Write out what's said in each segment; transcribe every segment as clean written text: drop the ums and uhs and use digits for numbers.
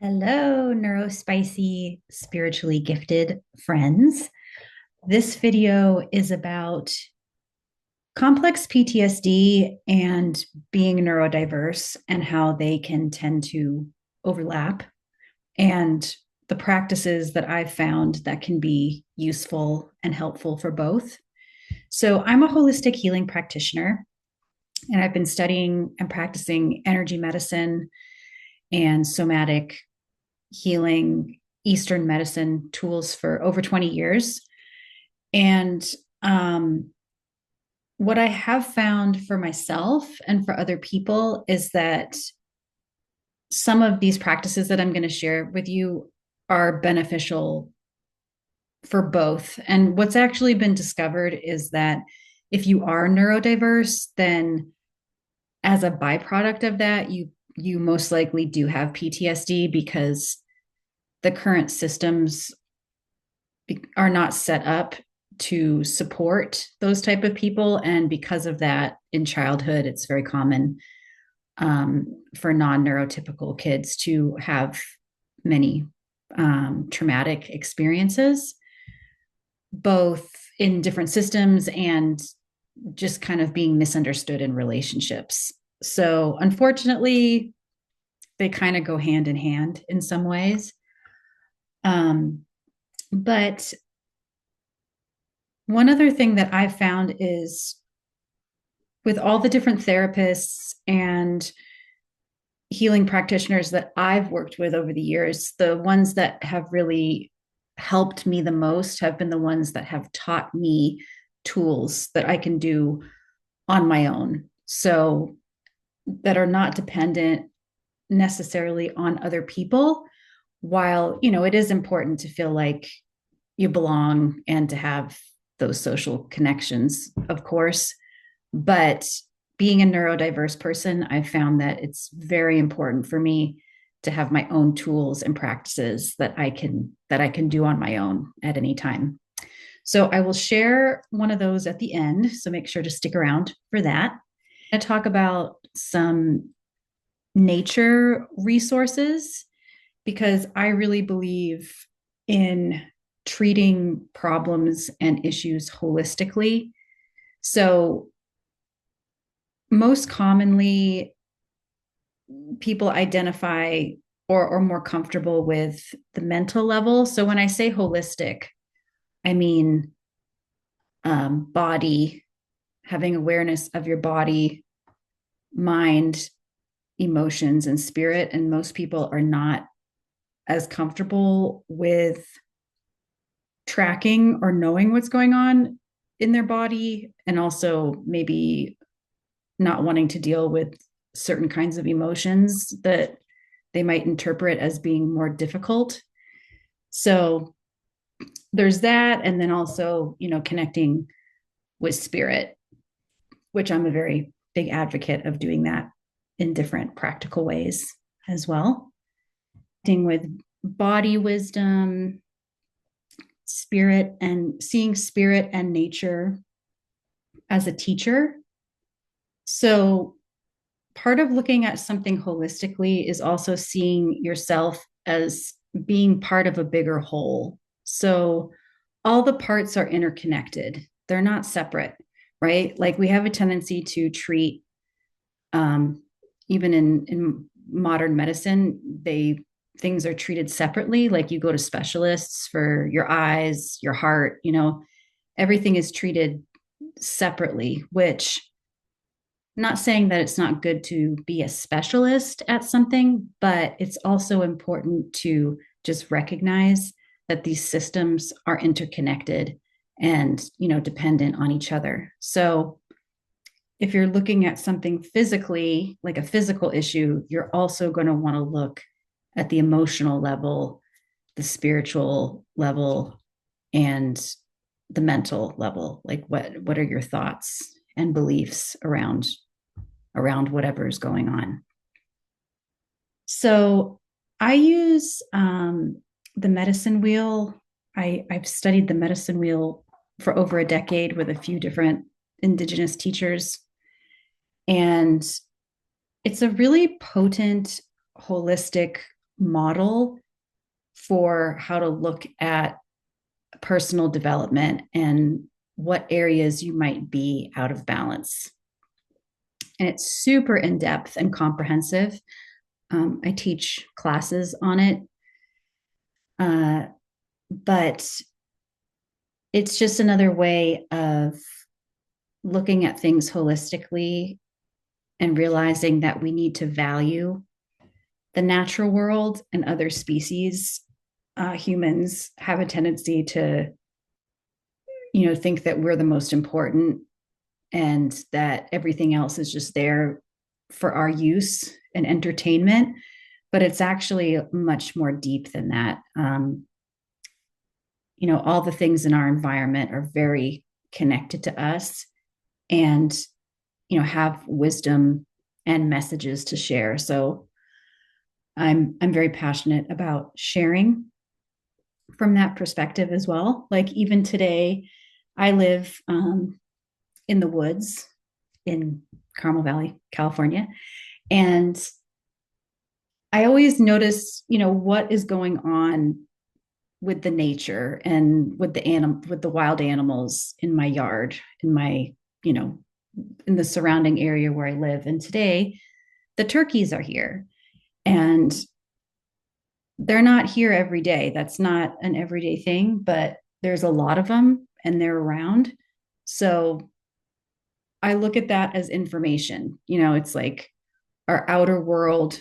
Hello, neurospicy, spiritually gifted friends. This video is about complex PTSD and being neurodiverse and how they can tend to overlap, and the practices that I've found that can be useful and helpful for both. So, I'm a holistic healing practitioner, and I've been studying and practicing energy medicine and somatic healing, Eastern medicine tools for over 20 years. And what I have found for myself and for other people is that some of these practices that I'm going to share with you are beneficial for both. And what's actually been discovered is that if you are neurodiverse, then as a byproduct of that, you most likely do have PTSD because the current systems are not set up to support those type of people, and because of that, in childhood it's very common for non-neurotypical kids to have many traumatic experiences, both in different systems and just kind of being misunderstood in relationships. So unfortunately, they kind of go hand in hand in some ways. But one other thing that I've found is with all the different therapists and healing practitioners that I've worked with over the years, the ones that have really helped me the most have been the ones that have taught me tools that I can do on my own. So that are not dependent necessarily on other people, while, it is important to feel like you belong and to have those social connections, of course. But being a neurodiverse person, I've found that it's very important for me to have my own tools and practices that I can do on my own at any time. So I will share one of those at the end. So make sure to stick around for that. I talk about some nature resources because I really believe in treating problems and issues holistically. So, most commonly, people identify or more comfortable with the mental level. So, when I say holistic, I mean body, having awareness of your body, mind, emotions, and spirit. And most people are not as comfortable with tracking or knowing what's going on in their body, and also maybe not wanting to deal with certain kinds of emotions that they might interpret as being more difficult. So there's that. And then also, connecting with spirit, which I'm a very big advocate of doing that in different practical ways as well. With body wisdom, spirit, and seeing spirit and nature as a teacher. So, part of looking at something holistically is also seeing yourself as being part of a bigger whole. So, all the parts are interconnected, they're not separate, right? Like we have a tendency to treat, um, even in modern medicine, things are treated separately. Like you go to specialists for your eyes, your heart, everything is treated separately, which, not saying that it's not good to be a specialist at something, but it's also important to just recognize that these systems are interconnected and, dependent on each other. So if you're looking at something physically, like a physical issue, you're also going to want to look at the emotional level, the spiritual level, and the mental level. Like what are your thoughts and beliefs around whatever is going on? So I use the medicine wheel. I've studied the medicine wheel for over a decade with a few different indigenous teachers. And it's a really potent, holistic model for how to look at personal development and what areas you might be out of balance. And it's super in depth and comprehensive. I teach classes on it, but it's just another way of looking at things holistically and realizing that we need to value the natural world and other species. Humans have a tendency to, think that we're the most important and that everything else is just there for our use and entertainment. But it's actually much more deep than that. All the things in our environment are very connected to us and, have wisdom and messages to share. So I'm very passionate about sharing from that perspective as well. Like even today, I live in the woods in Carmel Valley, California, and I always notice, what is going on with the nature and with the wild animals in my yard, in the surrounding area where I live. And today, the turkeys are here, and they're not here every day. That's not an everyday thing, but there's a lot of them and they're around. So I look at that as information. It's like our outer world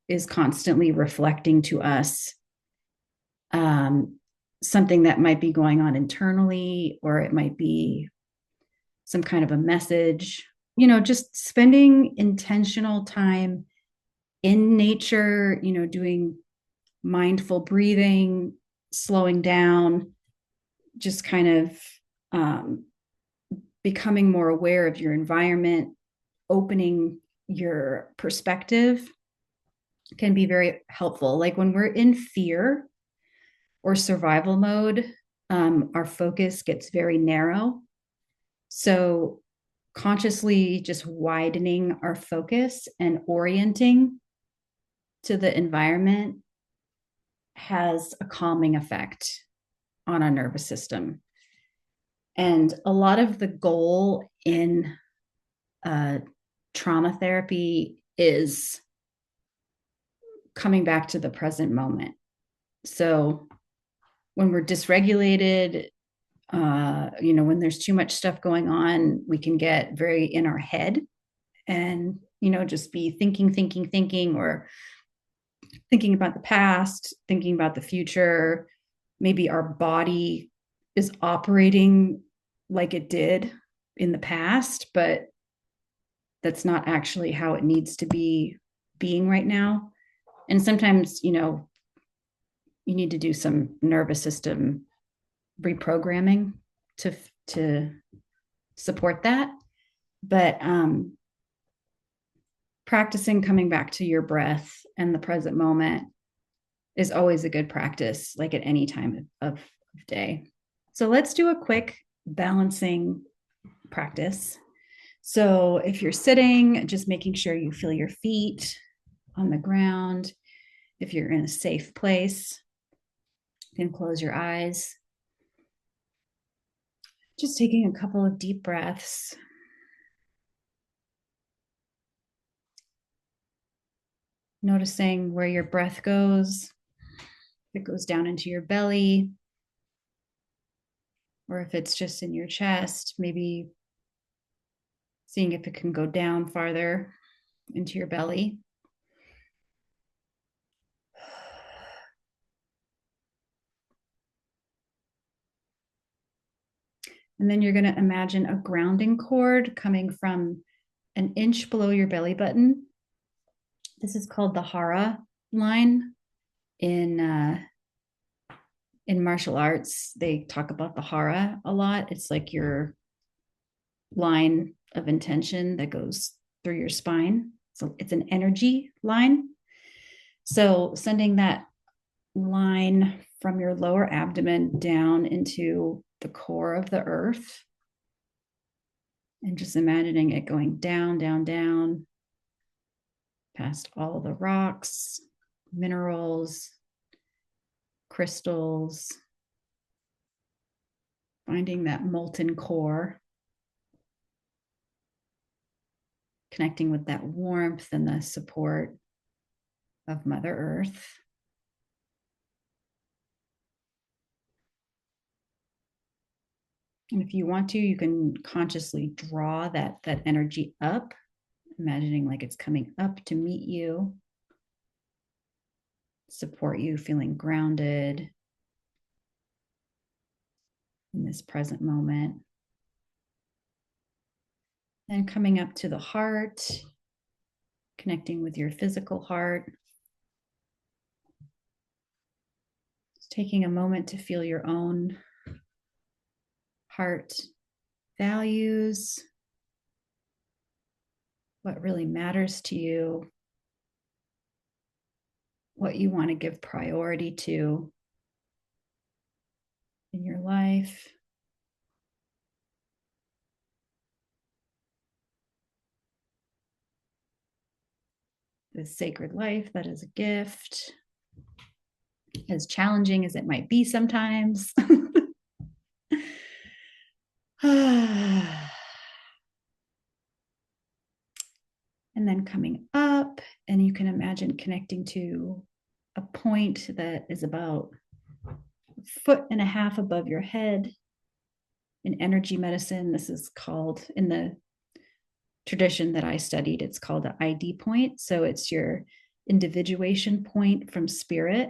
is constantly reflecting to us something that might be going on internally, or it might be some kind of a message. Just spending intentional time in nature, doing mindful breathing, slowing down, just kind of becoming more aware of your environment, opening your perspective can be very helpful. Like when we're in fear or survival mode, our focus gets very narrow. So consciously just widening our focus and orienting to the environment has a calming effect on our nervous system. And a lot of the goal in trauma therapy is coming back to the present moment. So when we're dysregulated, when there's too much stuff going on, we can get very in our head and, just be thinking, or thinking about the past, thinking about the future. Maybe our body is operating like it did in the past, but that's not actually how it needs to be being right now. And sometimes, you need to do some nervous system reprogramming to support that. But practicing coming back to your breath and the present moment is always a good practice, like at any time of day. So let's do a quick balancing practice. So if you're sitting, just making sure you feel your feet on the ground. If you're in a safe place, you can close your eyes. Just taking a couple of deep breaths. Noticing where your breath goes. If it goes down into your belly, or if it's just in your chest, maybe seeing if it can go down farther into your belly. And then you're going to imagine a grounding cord coming from an inch below your belly button. This is called the Hara line. In martial arts, they talk about the Hara a lot. It's like your line of intention that goes through your spine. So it's an energy line. So sending that line from your lower abdomen down into the core of the earth, and just imagining it going down, down, down, past all the rocks, minerals, crystals, finding that molten core, connecting with that warmth and the support of Mother Earth. And if you want to, you can consciously draw that energy up, imagining like it's coming up to meet you, support you, feeling grounded in this present moment. And coming up to the heart, connecting with your physical heart. Just taking a moment to feel your own heart values, what really matters to you, what you want to give priority to in your life. The sacred life that is a gift, as challenging as it might be sometimes. And then coming up, and you can imagine connecting to a point that is about 1.5 feet above your head. In energy medicine, this is called, in the tradition that I studied, it's called the ID point. So it's your individuation point from spirit.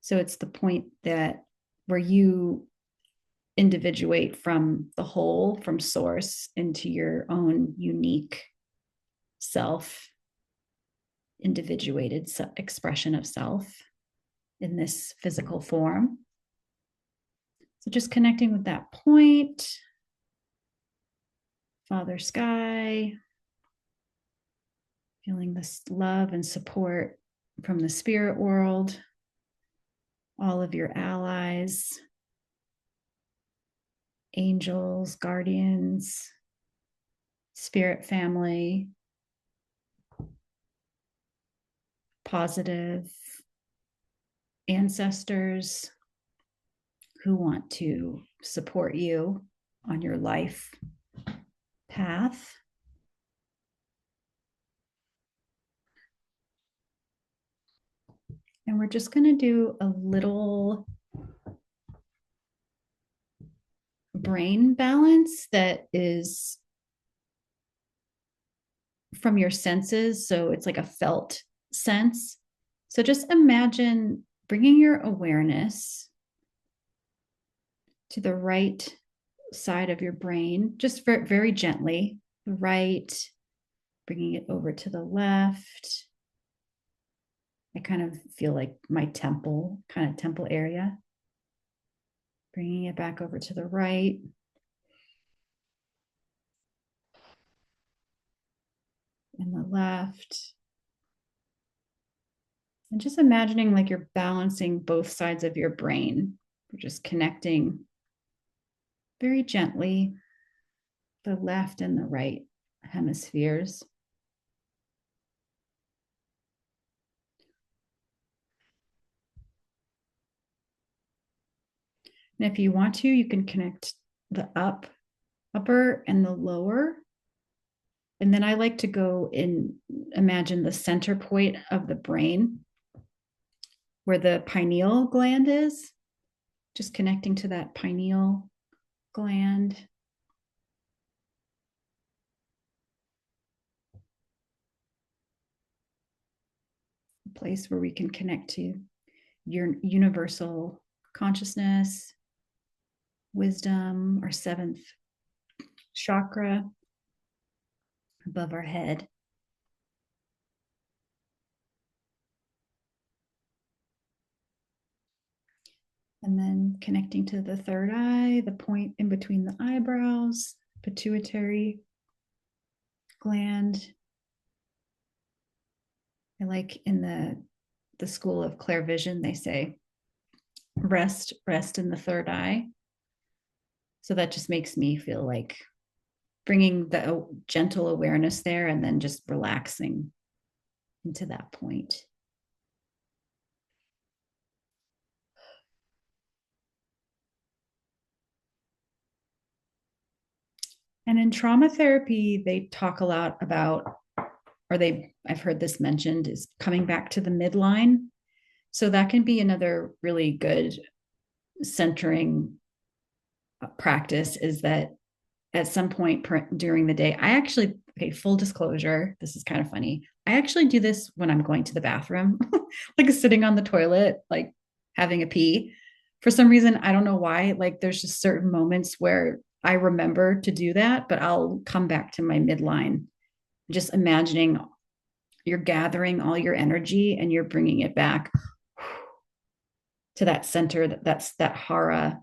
So it's the point that where you individuate from the whole, from source, into your own unique self, individuated expression of self in this physical form. So just connecting with that point, Father Sky, feeling this love and support from the spirit world, all of your allies, angels, guardians, spirit family, positive ancestors who want to support you on your life path. And we're just going to do a little brain balance that is from your senses. So it's like a felt sense. So just imagine bringing your awareness to the right side of your brain, just very gently, right, bringing it over to the left. I kind of feel like my temple area. Bringing it back over to the right. And the left. And just imagining like you're balancing both sides of your brain. You're just connecting very gently the left and the right hemispheres. And if you want to, you can connect the upper and the lower. And then I like to go and imagine the center point of the brain where the pineal gland is, just connecting to that pineal gland. A place where we can connect to your universal consciousness, wisdom, our seventh chakra above our head. And then connecting to the third eye, the point in between the eyebrows, pituitary gland. I like in the school of clairvision, they say, rest in the third eye. So that just makes me feel like bringing the gentle awareness there and then just relaxing into that point. And in trauma therapy, they talk a lot about, I've heard this mentioned, is coming back to the midline. So that can be another really good centering practice, is that at some point during the day, I actually, okay, full disclosure, this is kind of funny. I actually do this when I'm going to the bathroom, like sitting on the toilet, like having a pee. For some reason, I don't know why, like there's just certain moments where I remember to do that, but I'll come back to my midline, just imagining you're gathering all your energy and you're bringing it back to that center, that's that hara,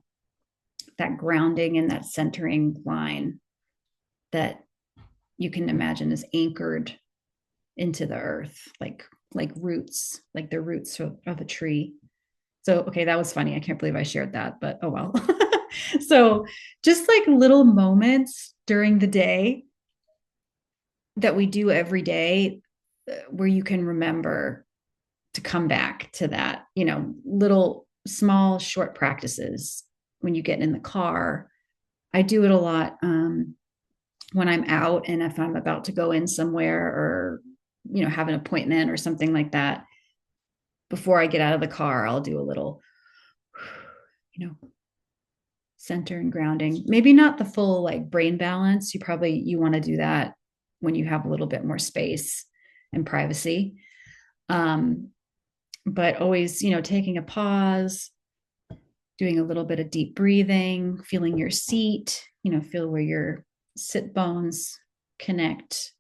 that grounding and that centering line that you can imagine is anchored into the earth, like roots, like the roots of a tree. So okay, that was funny. I can't believe I shared that, but oh well. So just like little moments during the day that we do every day, where you can remember to come back to that, little small short practices when you get in the car. I do it a lot when I'm out, and if I'm about to go in somewhere, or have an appointment or something like that. Before I get out of the car, I'll do a little, center and grounding. Maybe not the full like brain balance. You want to do that when you have a little bit more space and privacy. But always, taking a pause, doing a little bit of deep breathing, feeling your seat, feel where your sit bones connect,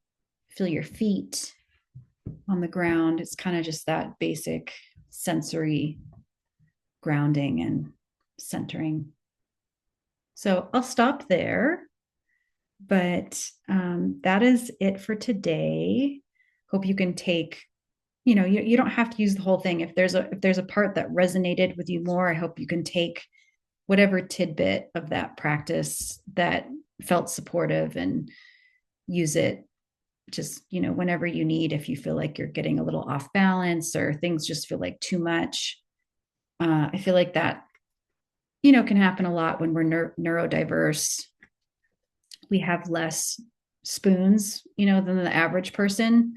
feel your feet on the ground. It's kind of just that basic sensory grounding and centering. So I'll stop there, but that is it for today. Hope you can take, you don't have to use the whole thing. If there's a part that resonated with you more, I hope you can take whatever tidbit of that practice that felt supportive and use it just, whenever you need. If you feel like you're getting a little off balance or things just feel like too much, I feel like that, can happen a lot when we're neurodiverse. We have less spoons, than the average person.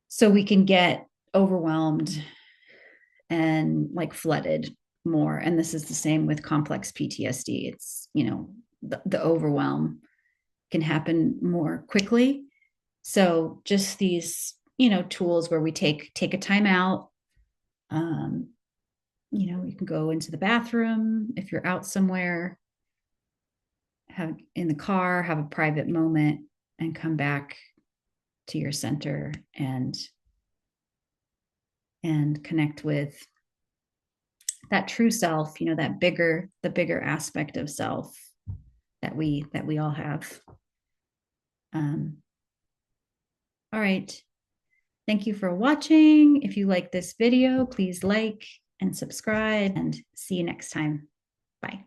So we can get overwhelmed and like flooded more. And this is the same with complex PTSD. It's, the overwhelm can happen more quickly. So just these, tools where we take a time out. You can go into the bathroom if you're out somewhere, have in the car, have a private moment, and come back to your center and connect with that true self, the bigger aspect of self that we all have. All right. Thank you for watching. If you like this video, please like and subscribe, and see you next time. Bye.